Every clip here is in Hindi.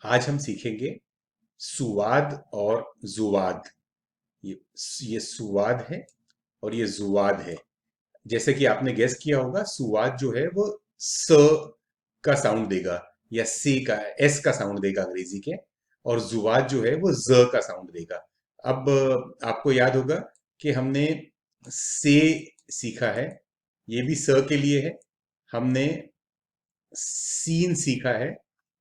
आज हम सीखेंगे सुवाद और जुवाद। ये ये सुवाद है और ये जुवाद है। जैसे कि आपने गेस किया होगा, सुवाद जो है वो स का साउंड देगा या सी का एस का साउंड देगा अंग्रेजी के, और जुवाद जो है वो ज का साउंड देगा। अब आपको याद होगा कि हमने से सीखा है, ये भी स के लिए है। हमने सीन सीखा है,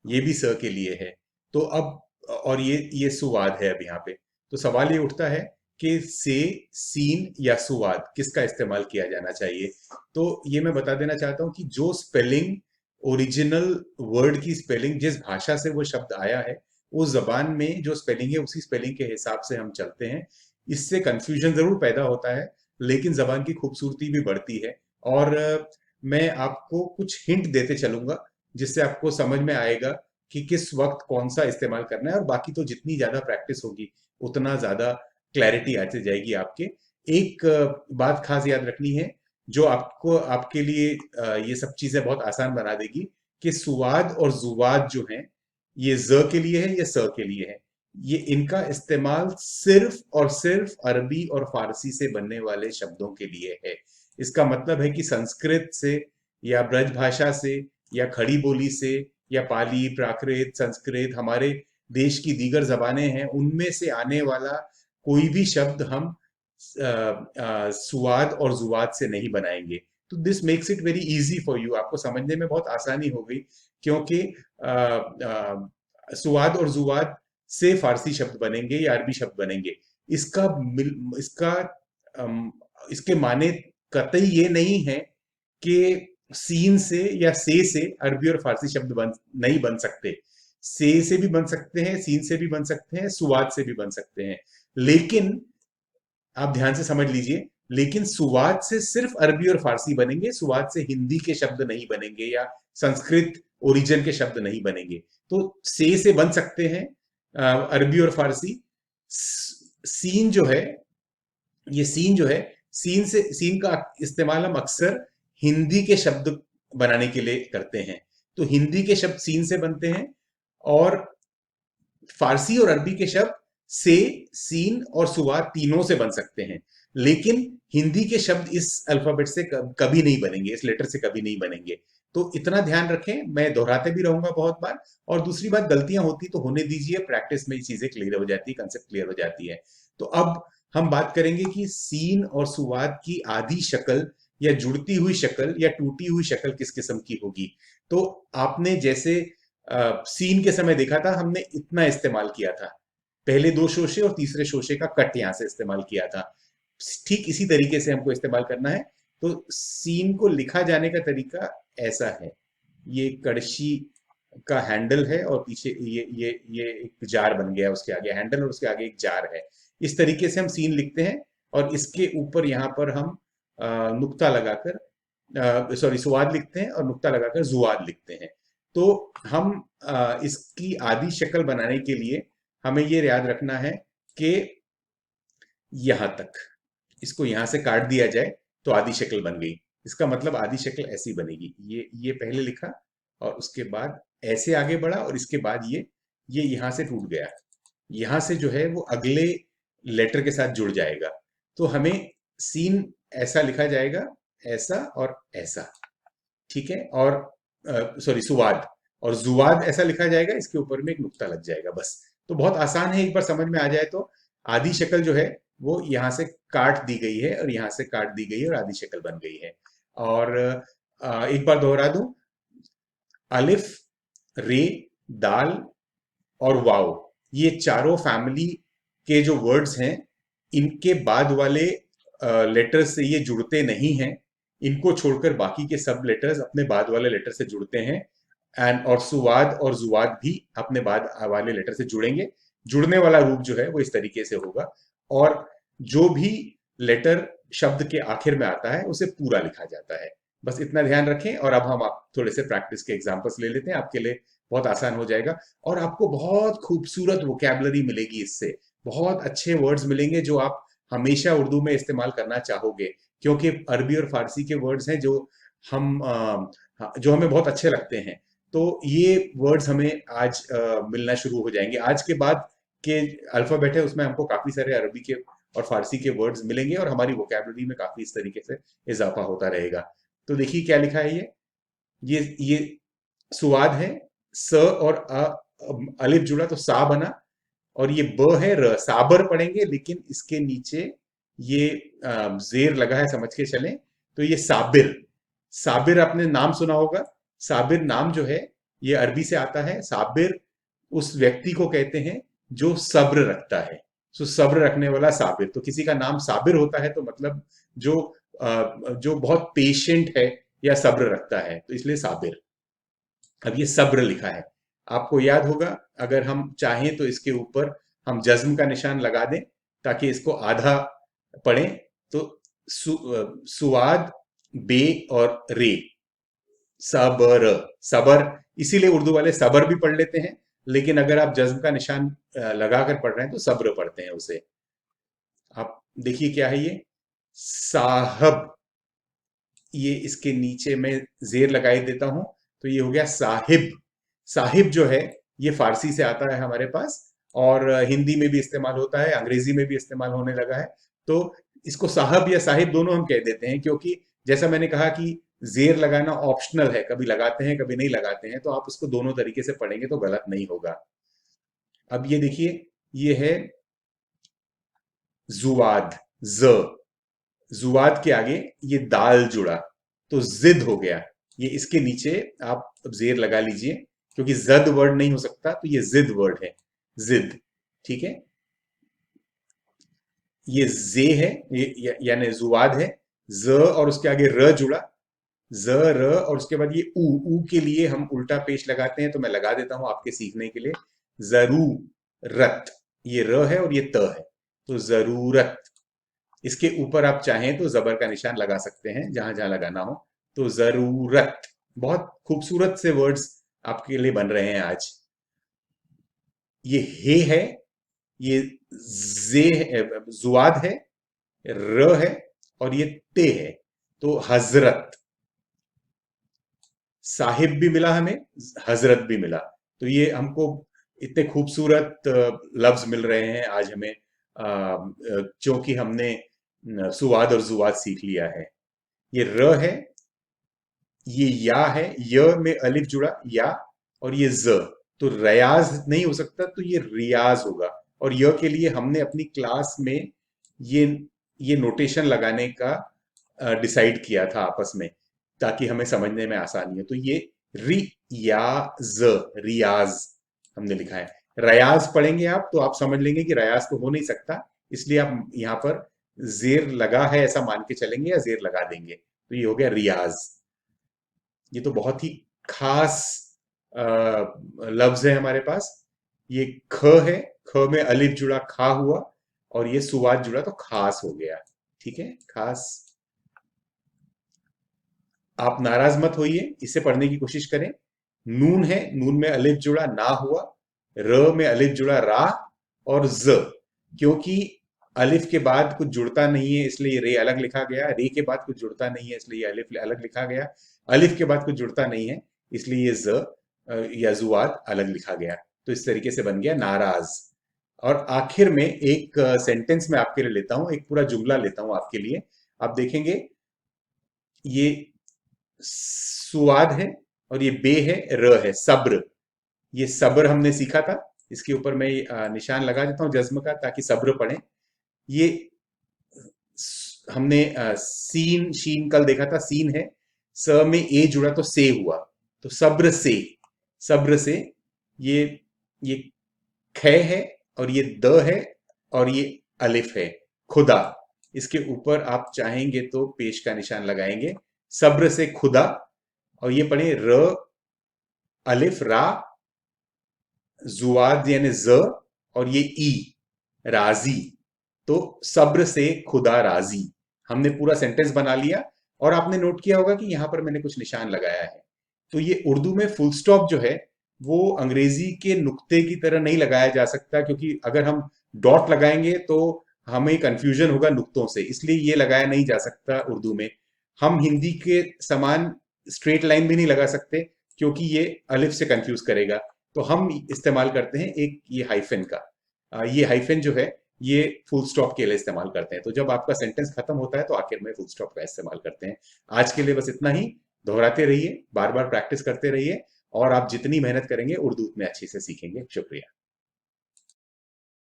ये भी स के लिए है। तो अब और ये सुवाद है अब यहाँ पे। तो सवाल ये उठता है कि से, सीन या सुवाद किसका इस्तेमाल किया जाना चाहिए। तो ये मैं बता देना चाहता हूँ कि जो स्पेलिंग, ओरिजिनल वर्ड की स्पेलिंग, जिस भाषा से वो शब्द आया है, उस जबान में जो स्पेलिंग है उसी स्पेलिंग के हिसाब से हम चलते हैं। इससे कंफ्यूजन जरूर पैदा होता है, लेकिन जबान की खूबसूरती भी बढ़ती है। और मैं आपको कुछ हिंट देते चलूंगा, जिससे आपको समझ में आएगा कि किस वक्त कौन सा इस्तेमाल करना है। और बाकी तो जितनी ज्यादा प्रैक्टिस होगी उतना ज्यादा क्लैरिटी आती जाएगी आपके। एक बात खास याद रखनी है, जो आपको आपके लिए ये सब चीजें बहुत आसान बना देगी, कि सुवाद और जुवाद जो हैं, ये ज के लिए है, ये स के लिए है। ये इनका इस्तेमाल सिर्फ और सिर्फ अरबी और फारसी से बनने वाले शब्दों के लिए है। इसका मतलब है कि संस्कृत से या ब्रज भाषा से या खड़ी बोली से या पाली, प्राकृत, संस्कृत, हमारे देश की दीगर जबानें हैं, उनमें से आने वाला कोई भी शब्द हम सुवाद और जुवाद से नहीं बनाएंगे। तो this makes it very easy for you, आपको समझने में बहुत आसानी हो गई। क्योंकि सुवाद और जुवाद से फारसी शब्द बनेंगे या अरबी शब्द बनेंगे। इसका इसका इसके माने कतई ये नहीं है कि सीन से या से अरबी और फारसी शब्द नहीं बन सकते। से भी बन सकते हैं, सीन से भी बन सकते हैं, सुवाद से भी बन सकते हैं। लेकिन आप ध्यान से समझ लीजिए, लेकिन सुवाद से सिर्फ अरबी और फारसी बनेंगे, सुवाद से हिंदी के शब्द नहीं बनेंगे या संस्कृत ओरिजिन के शब्द नहीं बनेंगे। तो से बन सकते हैं अरबी और फारसी। सीन जो है, ये सीन जो है, सीन का इस्तेमाल हम अक्सर हिंदी के शब्द बनाने के लिए करते हैं। तो हिंदी के शब्द सीन से बनते हैं, और फारसी और अरबी के शब्द से, सीन और सुवाद तीनों से बन सकते हैं। लेकिन हिंदी के शब्द इस अल्फाबेट से कभी नहीं बनेंगे, इस लेटर से कभी नहीं बनेंगे। तो इतना ध्यान रखें, मैं दोहराते भी रहूंगा बहुत बार। और दूसरी बात, गलतियां होती तो होने दीजिए, प्रैक्टिस में ये चीजें क्लियर हो जाती है, कंसेप्ट क्लियर हो जाती है। तो अब हम बात करेंगे कि सीन और सुवाद की आधी शक्ल या जुड़ती हुई शक्ल या टूटी हुई शक्ल किस किस्म की होगी। तो आपने जैसे सीन के समय देखा था, हमने इतना इस्तेमाल किया था, पहले दो शोशे और तीसरे शोशे का कट यहां से इस्तेमाल किया था। ठीक इसी तरीके से हमको इस्तेमाल करना है। तो सीन को लिखा जाने का तरीका ऐसा है, ये कड़छी का हैंडल है और पीछे ये एक जार बन गया, उसके आगे हैंडल और उसके आगे एक जार है। इस तरीके से हम सीन लिखते हैं, और इसके ऊपर यहाँ पर हम नुक्ता लगाकर, सॉरी, सुवाद लिखते हैं और नुक्ता लगाकर जुवाद लिखते हैं। तो हम इसकी आधी शक्ल बनाने के लिए हमें ये याद रखना है कि यहां तक, इसको यहां से काट दिया जाए तो आधी शक्ल बन गई। इसका मतलब आधी शक्ल ऐसी बनेगी, ये पहले लिखा और उसके बाद ऐसे आगे बढ़ा, और इसके बाद ये यहां से टूट गया। यहां से जो है वो अगले लेटर के साथ जुड़ जाएगा। तो हमें सीन ऐसा लिखा जाएगा, ऐसा और ऐसा, ठीक है। और सॉरी, सुवाद और जुवाद ऐसा लिखा जाएगा, इसके ऊपर में एक नुक्ता लग जाएगा, बस। तो बहुत आसान है, एक बार समझ में आ जाए तो। आधी शक्ल जो है वो यहां से काट दी गई है और यहां से काट दी गई है, और आधी शक्ल बन गई है। और एक बार दोहरा दूं, अलिफ, रे, दाल और वाव, ये चारों फैमिली के जो वर्ड्स हैं, इनके बाद वाले लेटर्स से ये जुड़ते नहीं हैं। इनको छोड़कर बाकी के सब लेटर्स अपने बाद वाले लेटर से जुड़ते हैं। एंड और सुवाद और जुवाद भी अपने बाद वाले लेटर से जुड़ेंगे। जुड़ने वाला रूप जो है वो इस तरीके से होगा। और जो भी लेटर शब्द के आखिर में आता है उसे पूरा लिखा जाता है। बस इतना ध्यान रखें। और अब हम आप थोड़े से प्रैक्टिस के एग्जांपल्स ले लेते हैं, आपके लिए बहुत आसान हो जाएगा। और आपको बहुत खूबसूरत वोकैबुलरी मिलेगी इससे, बहुत अच्छे वर्ड्स मिलेंगे जो आप हमेशा उर्दू में इस्तेमाल करना चाहोगे। क्योंकि अरबी और फारसी के वर्ड्स हैं जो हम जो हमें बहुत अच्छे लगते हैं। तो ये वर्ड्स हमें आज मिलना शुरू हो जाएंगे। आज के बाद के अल्फाबेट है उसमें हमको काफी सारे अरबी के और फारसी के वर्ड्स मिलेंगे और हमारी वोकैबुलरी में काफी इस तरीके से इजाफा होता रहेगा। तो देखिए क्या लिखा है ये सुवाद है, स और अलिफ जुड़ा तो सा बना, और ये ब है र, साबर पढ़ेंगे, लेकिन इसके नीचे ये जेर लगा है, समझ के चलें। तो ये साबिर, साबिर आपने नाम सुना होगा। साबिर नाम जो है ये अरबी से आता है। साबिर उस व्यक्ति को कहते हैं जो सब्र रखता है। सो सब्र रखने वाला साबिर, तो किसी का नाम साबिर होता है तो मतलब जो जो बहुत पेशेंट है या सब्र रखता है, तो इसलिए साबिर। अब ये सब्र लिखा है, आपको याद होगा, अगर हम चाहें तो इसके ऊपर हम जज्म का निशान लगा दें ताकि इसको आधा पढ़ें। तो सुवाद, बे और रे, सबर, सबर, इसीलिए उर्दू वाले सबर भी पढ़ लेते हैं, लेकिन अगर आप जज्म का निशान लगाकर पढ़ रहे हैं तो सब्र पढ़ते हैं उसे। आप देखिए क्या है ये साहब, ये इसके नीचे मैं जेर लगाई देता हूं, तो ये हो गया साहिब। साहिब जो है ये फारसी से आता है हमारे पास, और हिंदी में भी इस्तेमाल होता है, अंग्रेजी में भी इस्तेमाल होने लगा है। तो इसको साहब या साहिब दोनों हम कह देते हैं, क्योंकि जैसा मैंने कहा कि जेर लगाना ऑप्शनल है, कभी लगाते हैं कभी नहीं लगाते हैं, तो आप उसको दोनों तरीके से पढ़ेंगे तो गलत नहीं होगा। अब ये देखिए, ये है जुवाद, ज, जुवाद के आगे ये दाल जुड़ा तो जिद हो गया। ये इसके नीचे आप अब जेर लगा लीजिए, क्योंकि जद वर्ड नहीं हो सकता, तो ये जिद वर्ड है, जिद। ठीक है, ये जे है, ये यानी जुवाद है, ज और उसके आगे र जुड़ा, ज र, और उसके बाद ये ऊ के लिए हम उल्टा पेश लगाते हैं, तो मैं लगा देता हूं आपके सीखने के लिए। जरूरत, ये र है और ये त है, तो जरूरत। इसके ऊपर आप चाहें तो जबर का निशान लगा सकते हैं जहां जहां लगाना हो। तो जरूरत, बहुत खूबसूरत से वर्ड्स आपके लिए बन रहे हैं आज। ये हे है, ये जे है, जुआद है, र है, और ये ते है, तो हजरत। साहिब भी मिला हमें, हजरत भी मिला, तो ये हमको इतने खूबसूरत लफ्ज मिल रहे हैं आज हमें, क्योंकि हमने सुवाद और जुवाद सीख लिया है। ये र है, ये या है, य में अलिफ जुड़ा या, और ये ज, तो रियाज नहीं हो सकता, तो ये रियाज होगा। और य के लिए हमने अपनी क्लास में ये ये नोटेशन लगाने का डिसाइड किया था आपस में, ताकि हमें समझने में आसानी हो। तो ये रियाज, रियाज हमने लिखा है। रियाज पढ़ेंगे आप तो आप समझ लेंगे कि रियाज तो हो नहीं सकता, इसलिए आप यहाँ पर जेर लगा है ऐसा मान के चलेंगे या जेर लगा देंगे, तो ये हो गया रियाज। ये तो बहुत ही खास लफ्ज है हमारे पास। ये ख है, ख में अलिफ जुड़ा खा हुआ, और ये सुवाद जुड़ा तो खास हो गया। ठीक है, खास। आप नाराज मत होइए, इसे पढ़ने की कोशिश करें। नून है, नून में अलिफ जुड़ा ना हुआ, र में अलिफ जुड़ा रा, और ज, क्योंकि अलिफ के बाद कुछ जुड़ता नहीं है इसलिए रे अलग लिखा गया, रे के बाद कुछ जुड़ता नहीं है इसलिए अलिफ अलग लिखा गया, अलिफ के बाद कुछ जुड़ता नहीं है इसलिए ये ज या जुआद अलग लिखा गया। तो इस तरीके से बन गया नाराज। और आखिर में एक सेंटेंस में आपके लिए लेता हूं, एक पूरा जुमला लेता हूं आपके लिए। आप देखेंगे ये सुवाद है और ये बे है, र है, सब्र। ये सब्र हमने सीखा था, इसके ऊपर मैं निशान लगा देता हूं जज्म का, ताकि सब्र पढ़ें। ये हमने सीन शीन कल देखा था, सीन है, स में ए जुड़ा तो से हुआ, तो सब्र से, सब्र से। ये ख है और ये द है और ये अलिफ है, खुदा। इसके ऊपर आप चाहेंगे तो पेश का निशान लगाएंगे, सब्र से खुदा। और ये पढ़े र अलिफ रा, जुआद यानी ज, और ये ई, राजी। तो सब्र से खुदा राजी, हमने पूरा सेंटेंस बना लिया। और आपने नोट किया होगा कि यहां पर मैंने कुछ निशान लगाया है। तो ये उर्दू में फुल स्टॉप जो है वो अंग्रेजी के नुक्ते की तरह नहीं लगाया जा सकता, क्योंकि अगर हम डॉट लगाएंगे तो हमें कंफ्यूजन होगा नुक्तों से, इसलिए ये लगाया नहीं जा सकता उर्दू में। हम हिंदी के समान स्ट्रेट लाइन भी नहीं लगा सकते, क्योंकि ये अलिफ से कंफ्यूज करेगा। तो हम इस्तेमाल करते हैं एक ये हाइफन का। ये हाइफन जो है ये फुल स्टॉप के लिए इस्तेमाल करते हैं। तो जब आपका सेंटेंस खत्म होता है तो आखिर में फुल स्टॉप का इस्तेमाल करते हैं। आज के लिए बस इतना ही। दोहराते रहिए, बार बार प्रैक्टिस करते रहिए, और आप जितनी मेहनत करेंगे उर्दू में अच्छे से सीखेंगे। शुक्रिया।